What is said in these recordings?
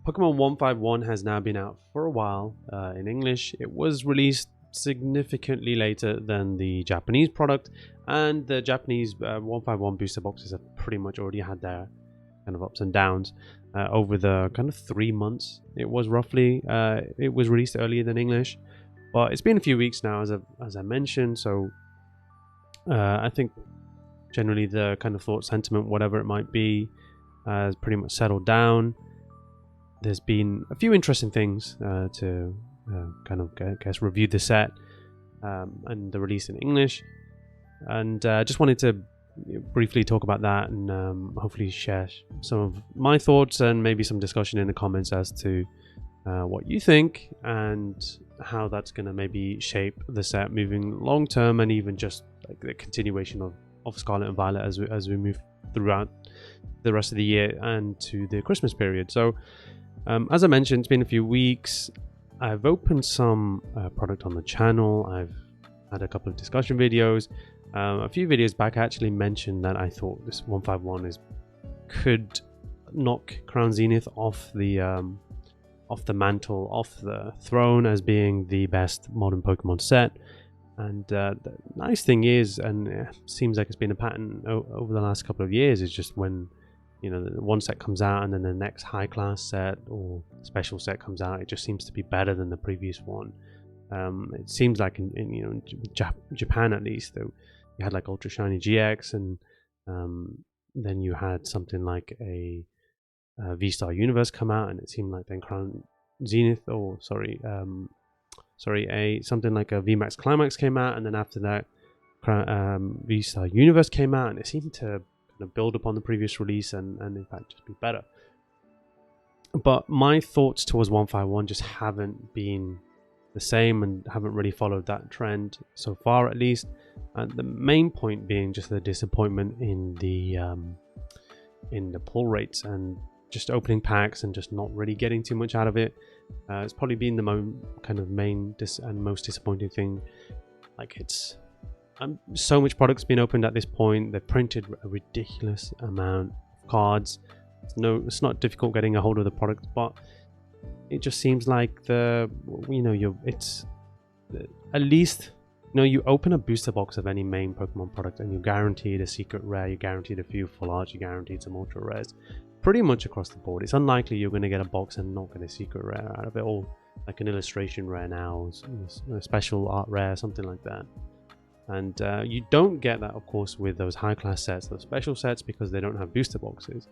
Pokemon 151 has now been out for a while in English. It was released significantly later than the Japanese product, and the Japanese 151 booster boxes have pretty much already had their kind of ups and downs over the kind of 3 months. It was roughly it was released earlier than English, but it's been a few weeks now, as I mentioned. So I think generally the kind of thought, sentiment, whatever it might be, has pretty much settled down. There's been a few interesting things to kind of, I guess, review the set and the release in English, and just wanted to briefly talk about that and hopefully share some of my thoughts and maybe some discussion in the comments as to what you think and how that's going to maybe shape the set moving long term, and even just like the continuation of Scarlet and Violet as we move throughout the rest of the year and to the Christmas period. So as I mentioned, it's been a few weeks. I've opened some product on the channel. I've had a couple of discussion videos. A few videos back I actually mentioned that I thought this 151 could knock Crown Zenith off the mantle, off the throne as being the best modern Pokemon set. And the nice thing is, and it seems like it's been a pattern over the last couple of years, is just when one set comes out and then the next high class set or special set comes out, it just seems to be better than the previous one. It seems like in Japan at least, though, you had like Ultra Shiny GX, and then you had something like a V-Star Universe come out, and it seemed like then Crown Zenith, something like a VMAX Climax came out, and then after that V-Star Universe came out, and it seemed to kind of build upon the previous release and in fact just be better. But my thoughts towards 151 just haven't been the same and haven't really followed that trend so far, at least. And the main point being just the disappointment in the pull rates and just opening packs and just not really getting too much out of it. It's probably been the main and most disappointing thing. Like, it's so much product's been opened at this point. They've printed a ridiculous amount of cards. It's not difficult getting a hold of the product, but it just seems like at least you open a booster box of any main Pokemon product and you're guaranteed a secret rare, you're guaranteed a few full arts, you're guaranteed some ultra rares, pretty much across the board. It's unlikely you're going to get a box and not get a secret rare out of it, or like an illustration rare now, a special art rare, something like that. And you don't get that, of course, with those high class sets, those special sets, because they don't have booster boxes.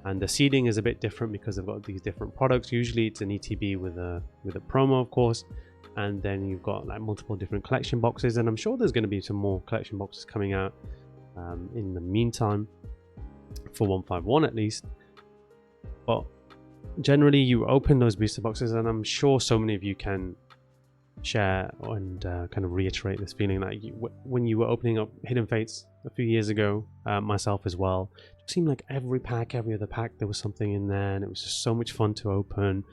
And the seeding is a bit different because they've got these different products. Usually it's an ETB with a promo, of course, and then you've got like multiple different collection boxes, and I'm sure there's going to be some more collection boxes coming out in the meantime for 151 at least. But generally you open those booster boxes, and I'm sure so many of you can share and kind of reiterate this feeling, like when you were opening up Hidden Fates a few years ago, myself as well, it seemed like every other pack there was something in there, and it was just so much fun to open.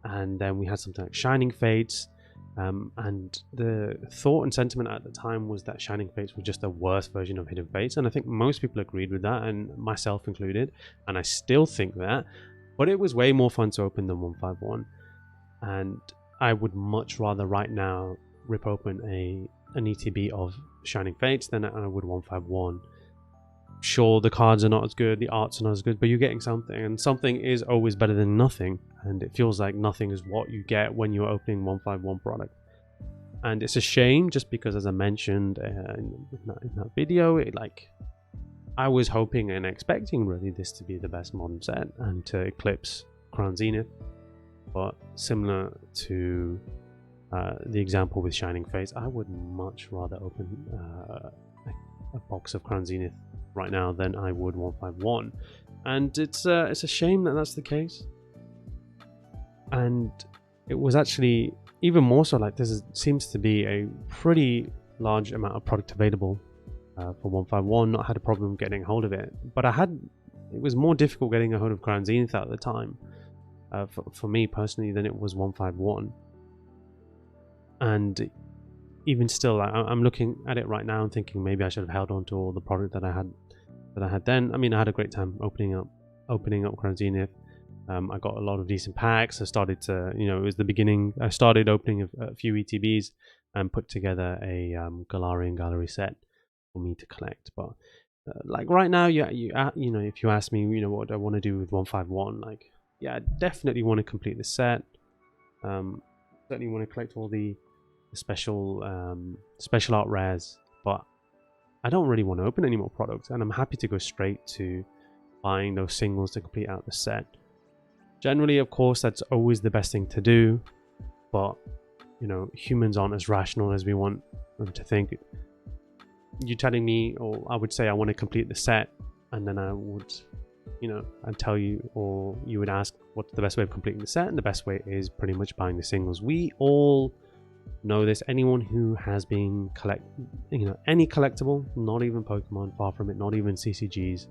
And then we had something like Shining Fates, and the thought and sentiment at the time was that Shining Fates was just a worse version of Hidden Fates, and I think most people agreed with that, and myself included, and I still think that. But it was way more fun to open than 151, and I would much rather right now rip open an ETB of Shining Fates than I would 151. Sure, the cards are not as good, the arts are not as good, but you're getting something, and something is always better than nothing, and it feels like nothing is what you get when you're opening 151 product. And it's a shame, just because, as I mentioned in that video, I was hoping and expecting really this to be the best modern set and to eclipse Crown Zenith. But similar to the example with Shining Fates, I would much rather open a box of Crown Zenith right now than I would 151, and it's a shame that that's the case. And it was actually even more so, like, seems to be a pretty large amount of product available for 151. Not had a problem getting a hold of it, but it was more difficult getting a hold of Crown Zenith at the time for me personally than it was 151. And even still, I'm looking at it right now and thinking maybe I should have held on to all the product that I had then. I mean, I had a great time opening up Crown Zenith. I got a lot of decent packs. I started to, it was the beginning. I started opening a few ETBs and put together a Galarian Gallery set for me to collect. But like right now, if you ask me, what I want to do with 151, like, yeah, I definitely want to complete the set. Certainly want to collect all the special art rares, but I don't really want to open any more products, and I'm happy to go straight to buying those singles to complete out the set. Generally, of course, that's always the best thing to do, but humans aren't as rational as we want them to think. You telling me, or I would say I want to complete the set, and then I would, I'd tell you, or you would ask what's the best way of completing the set, and the best way is pretty much buying the singles. We all know this. Anyone who has been any collectible, not even Pokemon, far from it, not even CCGs,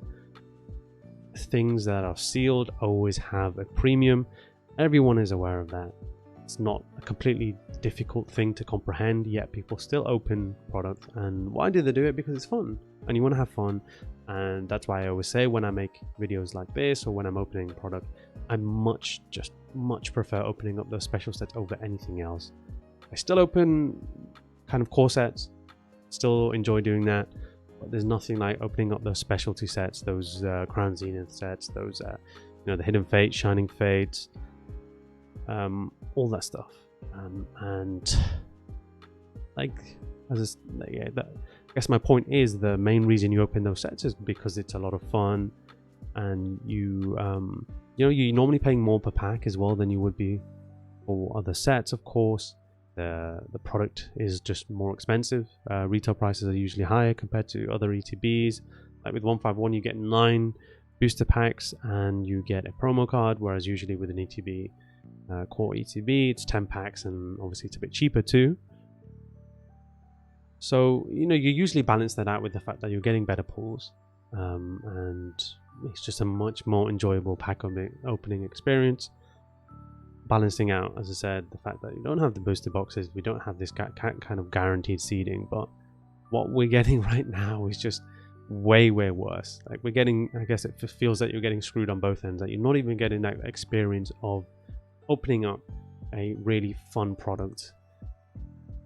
things that are sealed always have a premium. Everyone is aware of that. It's not a completely difficult thing to comprehend, yet people still open products. And why do they do it? Because it's fun, and you want to have fun. And that's why I always say, when I make videos like this, or when I'm opening a product, I much prefer opening up those special sets over anything else. I still open kind of core sets, still enjoy doing that, but there's nothing like opening up those specialty sets, those Crown Zenith sets, those the Hidden Fates, Shining Fates, all that stuff. And like, I guess my point is, the main reason you open those sets is because it's a lot of fun, and you're normally paying more per pack as well than you would be for other sets. Of course, the product is just more expensive. Retail prices are usually higher compared to other ETBs. Like with 151, you get 9 booster packs and you get a promo card, whereas usually with an ETB, core ETB, it's 10 packs, and obviously it's a bit cheaper too. So you usually balance that out with the fact that you're getting better pulls, and it's just a much more enjoyable pack opening experience. Balancing out, as I said, the fact that you don't have the booster boxes, we don't have this kind of guaranteed seeding, but what we're getting right now is just way worse. Like, we're getting, I guess it feels that you're getting screwed on both ends, that you're not even getting that experience of opening up a really fun product,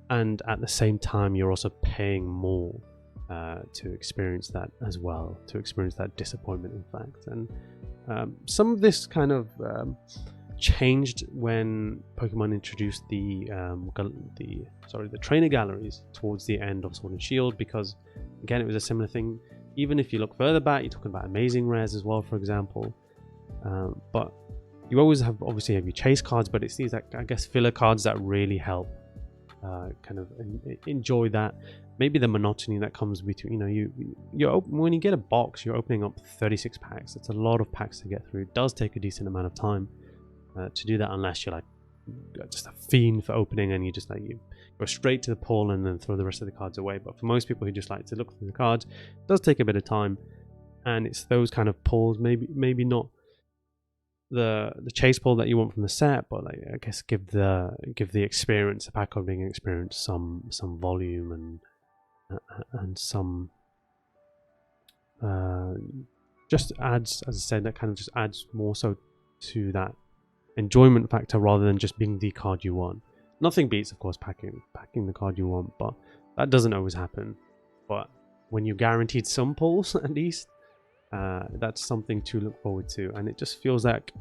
and at the same time you're also paying more to experience that as well, to experience that disappointment, in fact. And some of this kind of changed when Pokemon introduced the trainer galleries towards the end of Sword and Shield, because again, it was a similar thing. Even if you look further back, you're talking about amazing rares as well, for example, but you always obviously have your chase cards, but it's these, I guess, filler cards that really help kind of enjoy that, maybe the monotony that comes between, when you get a box, you're opening up 36 packs. It's a lot of packs to get through. It does take a decent amount of time to do that, unless you're like just a fiend for opening, and you go straight to the pull and then throw the rest of the cards away. But for most people who just like to look through the cards, it does take a bit of time, and it's those kind of pulls, maybe not the chase pull that you want from the set, but like, I guess give the experience, the pack opening experience, some volume and some just adds, as I said, that kind of just adds more so to that enjoyment factor, rather than just being the card you want. Nothing beats, of course, packing the card you want, but that doesn't always happen. But when you're guaranteed some pulls, at least, that's something to look forward to. And it just feels like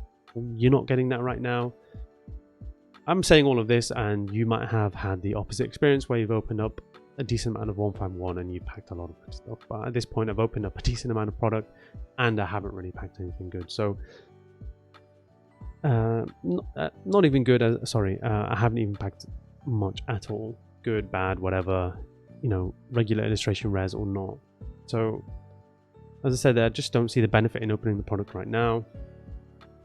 you're not getting that right now. I'm saying all of this, and you might have had the opposite experience, where you've opened up a decent amount of 151 and you've packed a lot of good stuff. But at this point, I've opened up a decent amount of product and I haven't really packed anything good. So not even good. I haven't even packed much at all. Good, bad, whatever, regular illustration rares or not. So as I said, I just don't see the benefit in opening the product right now.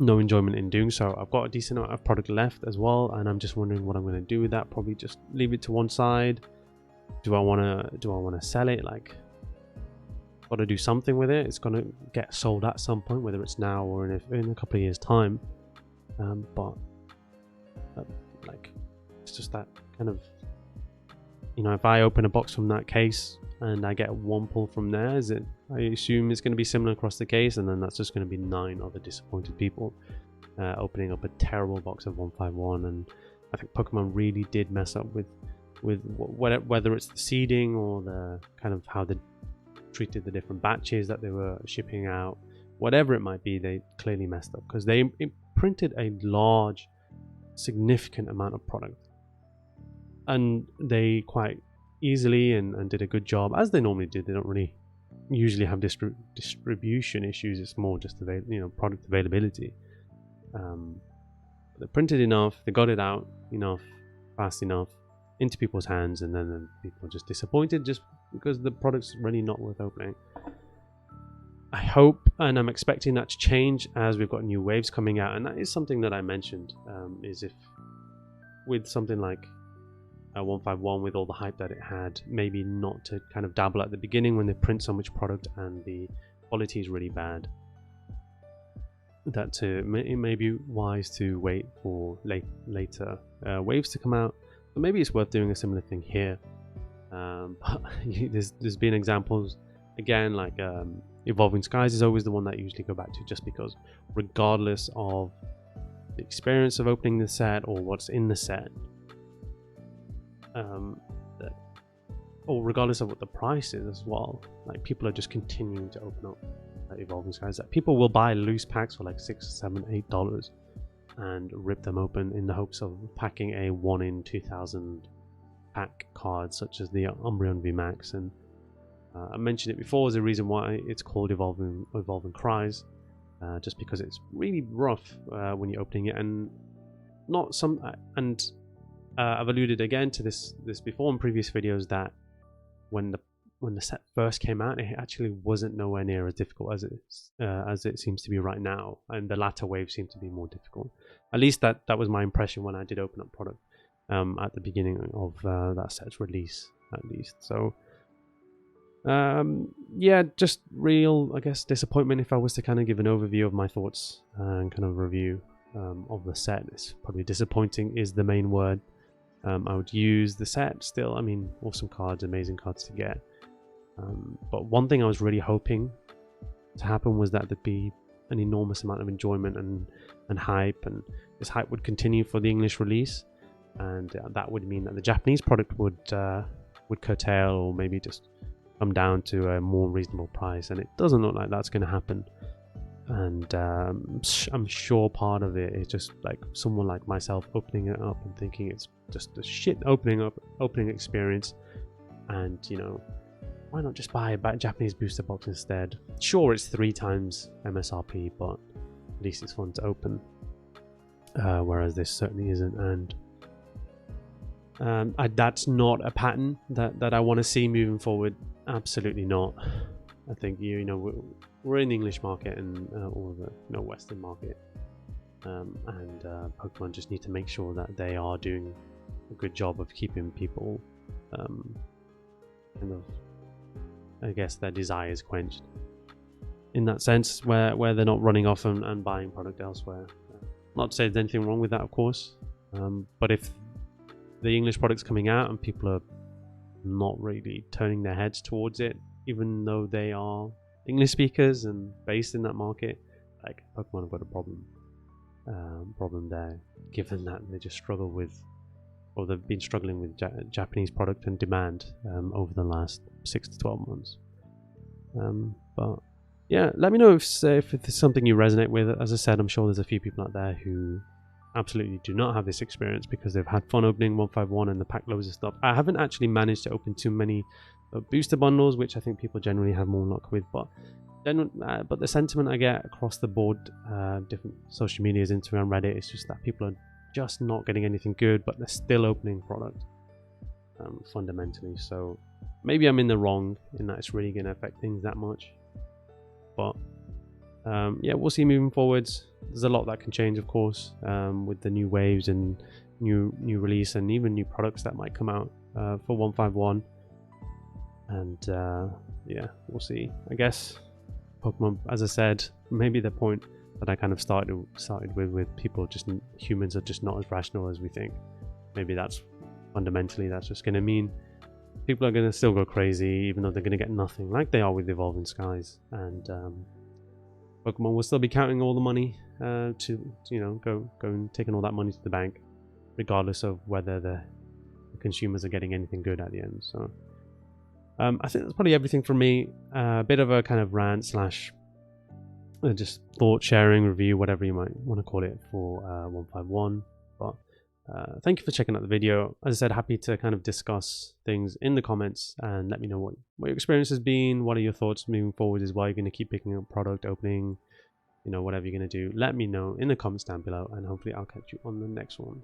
No enjoyment in doing so. I've got a decent amount of product left as well, and I'm just wondering what I'm going to do with that. Probably just leave it to one side. Do I want to sell it? Like, got to do something with it. It's going to get sold at some point, whether it's now or in a couple of years' time. But like, it's just that kind of, if I open a box from that case and I get one pull from there, I assume it's going to be similar across the case, and then that's just going to be 9 other disappointed people. opening up a terrible box of 151, and I think Pokemon really did mess up with whether it's the seeding or the kind of how they treated the different batches that they were shipping out. Whatever it might be, they clearly messed up because they printed a large, significant amount of product, and they quite easily and did a good job, as they normally did. They don't really usually have distribution issues. It's more just product availability. They printed enough, they got it out enough, fast enough into people's hands, and then people are just disappointed just because the product's really not worth opening. I hope, and I'm expecting that to change as we've got new waves coming out, and that is something that I mentioned, is if with something like 151, with all the hype that it had, maybe not to kind of dabble at the beginning when they print so much product and the quality is really bad. That it may be wise to wait for later waves to come out, but maybe it's worth doing a similar thing here. But there's been examples again, like Evolving Skies is always the one that I usually go back to, just because regardless of the experience of opening the set or what's in the set, or regardless of what the price is as well, like people are just continuing to open up Evolving Skies. That people will buy loose packs for like $6, $7, $8 and rip them open in the hopes of packing a 1 in 2000 pack card, such as the Umbreon VMAX. And I mentioned it before as a reason why it's called Evolving Cries, just because it's really rough when you're opening it, and not some. I've alluded again to this before in previous videos, that when the set first came out, it actually wasn't nowhere near as difficult as it seems to be right now, and the latter waves seem to be more difficult. At least that was my impression when I did open up product at the beginning of that set's release, at least. So yeah, just real, I guess, disappointment. If I was to kind of give an overview of my thoughts and kind of review of the set, it's probably disappointing is the main word. I would use the set still. I mean, awesome cards, amazing cards to get. But one thing I was really hoping to happen was that there'd be an enormous amount of enjoyment and hype, and this hype would continue for the English release, and that would mean that the Japanese product would curtail, or maybe just come down to a more reasonable price, and it doesn't look like that's going to happen. And I'm sure part of it is just like someone like myself opening it up and thinking it's just a shit opening experience, and why not just buy a Japanese booster box instead? Sure, it's 3 times MSRP, but at least it's fun to open, whereas this certainly isn't. And that's not a pattern that I want to see moving forward. Absolutely not. I think we're in the English market and or the Western market, and Pokemon just need to make sure that they are doing a good job of keeping people kind of, I guess, their desires quenched in that sense, where they're not running off and buying product elsewhere. Not to say there's anything wrong with that, of course, but if the English product's coming out and people are not really turning their heads towards it, even though they are English speakers and based in that market, like Pokemon have got a problem there, given that they just struggle with, or they've been struggling with Japanese product and demand over the last 6 to 12 months. But yeah, let me know if it's something you resonate with. As I said, I'm sure there's a few people out there who absolutely do not have this experience because they've had fun opening 151 and the pack loads of stuff. I haven't actually managed to open too many booster bundles, which I think people generally have more luck with, but the sentiment I get across the board, different social medias, Instagram, Reddit, is just that people are just not getting anything good, but they're still opening product fundamentally. So maybe I'm in the wrong in that it's really going to affect things that much, but yeah, we'll see moving forwards. There's a lot that can change, of course, with the new waves and new release and even new products that might come out for 151. And yeah, we'll see. I guess Pokemon, as I said, maybe the point that I kind of started with people, just humans are just not as rational as we think. Maybe that's fundamentally, that's just going to mean people are going to still go crazy, even though they're going to get nothing, like they are with Evolving Skies. And Pokemon will still be counting all the money to go and taking all that money to the bank, regardless of whether the consumers are getting anything good at the end. So I think that's probably everything from me. A bit of a kind of rant slash just thought sharing review, whatever you might want to call it, for 151. But thank you for checking out the video. As I said, happy to kind of discuss things in the comments and let me know what your experience has been. What are your thoughts moving forward? Is why you're going to keep picking up product opening, whatever you're going to do. Let me know in the comments down below, and hopefully I'll catch you on the next one.